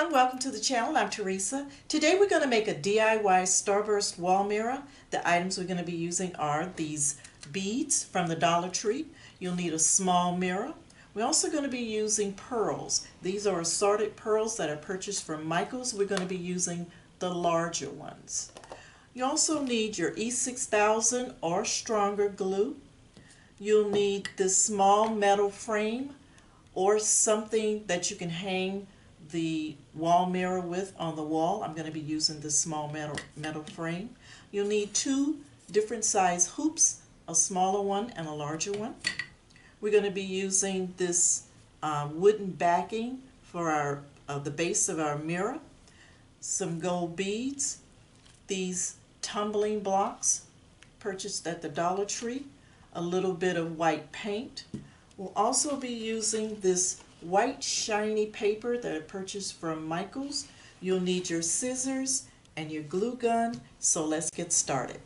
everyone, welcome to the channel. I'm Teresa. Today we're going to make a DIY Starburst wall mirror. The items we're going to be using are these beads from the Dollar Tree. You'll need a small mirror. We're also going to be using pearls. These are assorted pearls that are purchased from Micaels. We're going to be using the larger ones. You also need your E6000 or stronger glue. You'll need this small metal frame or something that you can hang the wall mirror with on the wall. I'm going to be using this small metal frame. You'll need two different size hoops, a smaller one and a larger one. We're going to be using this wooden backing for the base of our mirror, some gold beads, these tumbling blocks purchased at the Dollar Tree, a little bit of white paint. We'll also be using this white shiny paper that I purchased from Micaels. You'll need your scissors and your glue gun, so let's get started.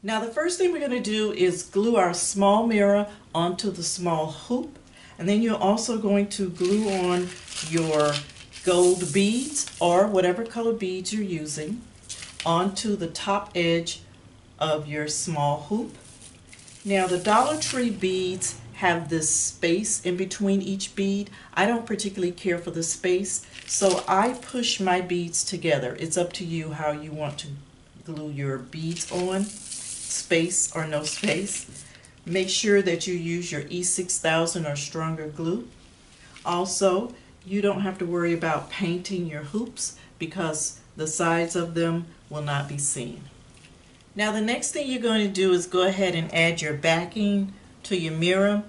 Now the first thing we're going to do is glue our small mirror onto the small hoop, and then you're also going to glue on your gold beads or whatever color beads you're using onto the top edge of your small hoop. Now the Dollar Tree beads have this space in between each bead. I don't particularly care for the space, so I push my beads together. It's up to you how you want to glue your beads on, space or no space. Make sure that you use your E6000 or stronger glue. Also, you don't have to worry about painting your hoops because the sides of them will not be seen. Now the next thing you're going to do is go ahead and add your backing to your mirror.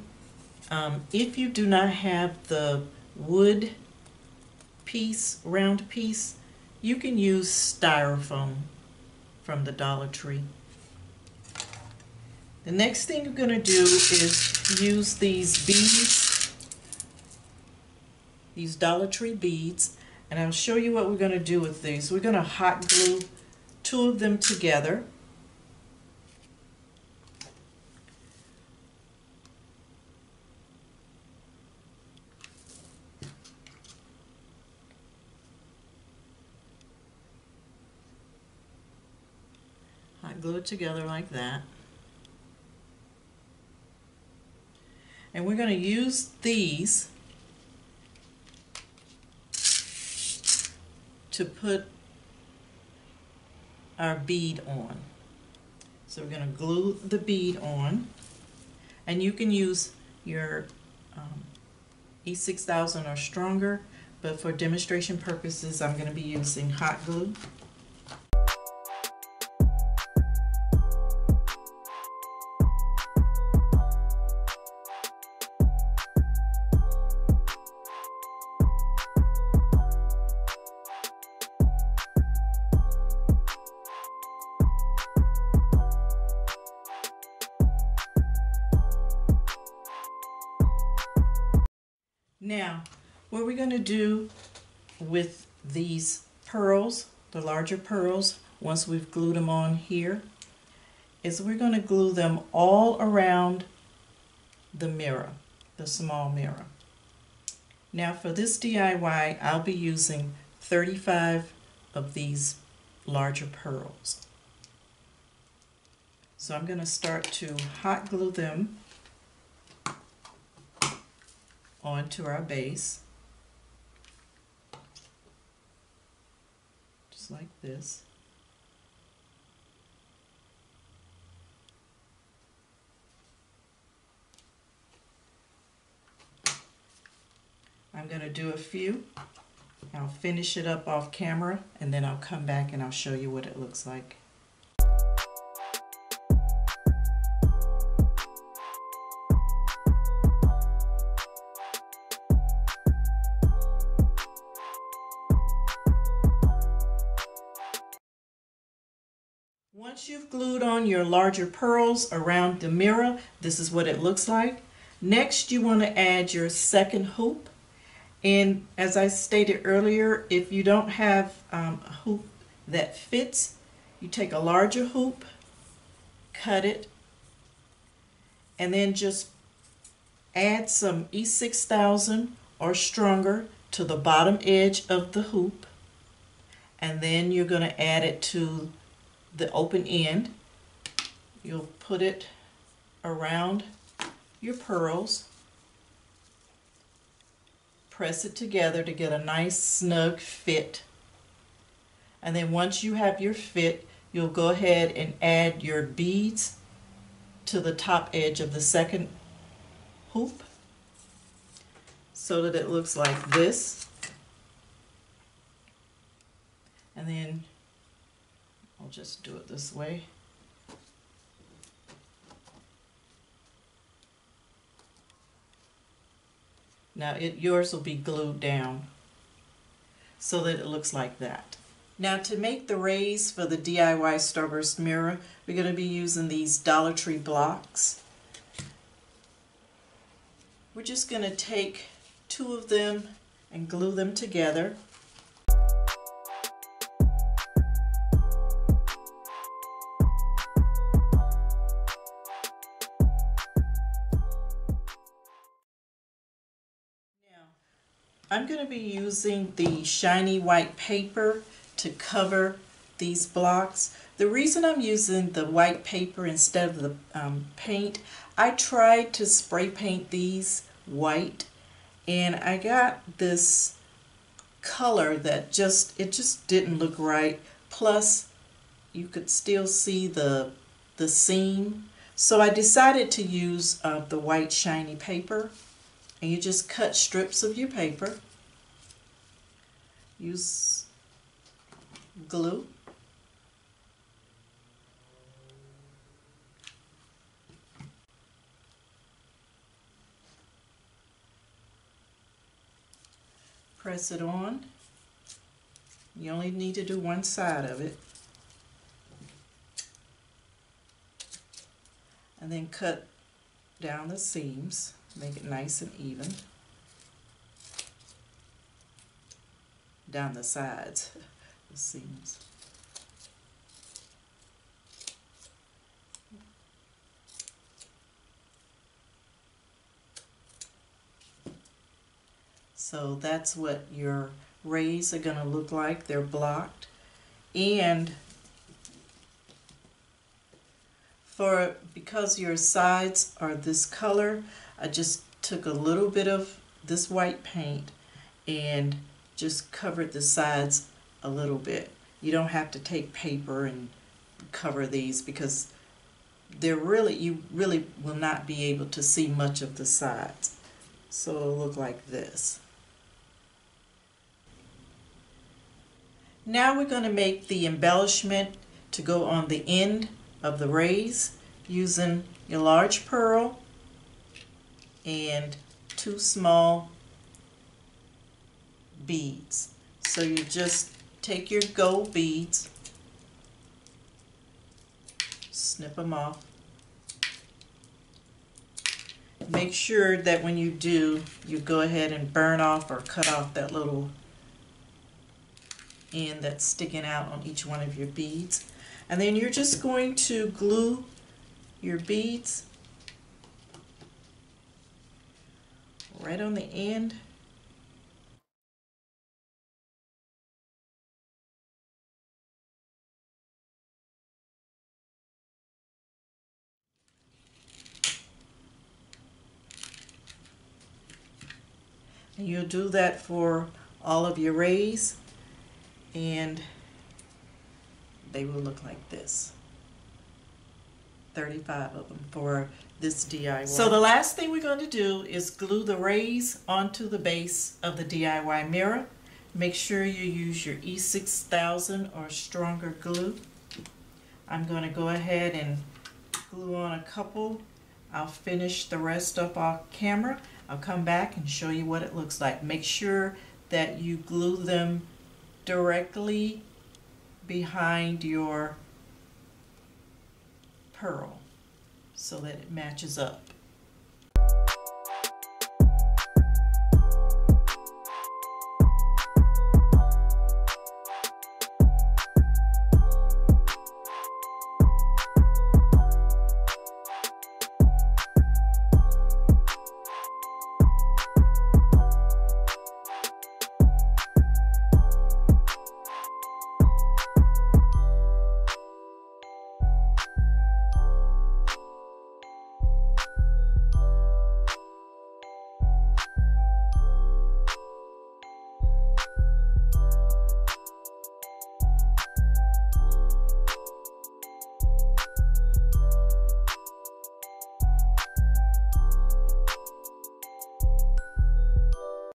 If you do not have the wood piece, round piece, you can use Styrofoam from the Dollar Tree. The next thing you're going to do is use these beads, these Dollar Tree beads, and I'll show you what we're going to do with these. We're going to hot glue two of them together. Glue it together like that. And we're going to use these to put our bead on. So we're going to glue the bead on, and you can use your E6000 or stronger, but for demonstration purposes I'm going to be using hot glue. Now, what we're going to do with these pearls, the larger pearls, once we've glued them on here, is we're going to glue them all around the mirror, the small mirror. Now for this DIY, I'll be using 35 of these larger pearls. So I'm going to start to hot glue them onto our base, just like this. I'm going to do a few. I'll finish it up off camera and then I'll come back and I'll show you what it looks like. Once you've glued on your larger pearls around the mirror, this is what it looks like. Next, you want to add your second hoop. And as I stated earlier, if you don't have a hoop that fits, you take a larger hoop, cut it, and then just add some E6000 or stronger to the bottom edge of the hoop, and then you're going to add it to the open end. You'll put it around your pearls, press it together to get a nice snug fit, and then once you have your fit, you'll go ahead and add your beads to the top edge of the second hoop so that it looks like this. And then I'll just do it this way. Now yours will be glued down so that it looks like that. Now to make the rays for the DIY Starburst mirror, we're going to be using these Dollar Tree blocks. We're just going to take 2 of them and glue them together. I'm going to be using the shiny white paper to cover these blocks. The reason I'm using the white paper instead of the paint, I tried to spray paint these white and I got this color that just didn't look right. Plus you could still see the seam. So I decided to use the white shiny paper. And you just cut strips of your paper, use glue, press it on. You only need to do one side of it, and then cut down the seams. Make it nice and even down the sides, the seams. So that's what your rays are going to look like. They're blocked. And because your sides are this color, I just took a little bit of this white paint and just covered the sides a little bit. You don't have to take paper and cover these because you really will not be able to see much of the sides. So it'll look like this. Now we're going to make the embellishment to go on the end of the rays using your large pearl and 2 small beads. So you just take your gold beads, snip them off. Make sure that when you do, you go ahead and burn off or cut off that little end that's sticking out on each one of your beads. And then you're just going to glue your beads right on the end. And you'll do that for all of your rays, and they will look like this. 35 of them for this DIY. So the last thing we're going to do is glue the rays onto the base of the DIY mirror. Make sure you use your E6000 or stronger glue. I'm going to go ahead and glue on a couple. I'll finish the rest up off camera. I'll come back and show you what it looks like. Make sure that you glue them directly behind your pearl so that it matches up.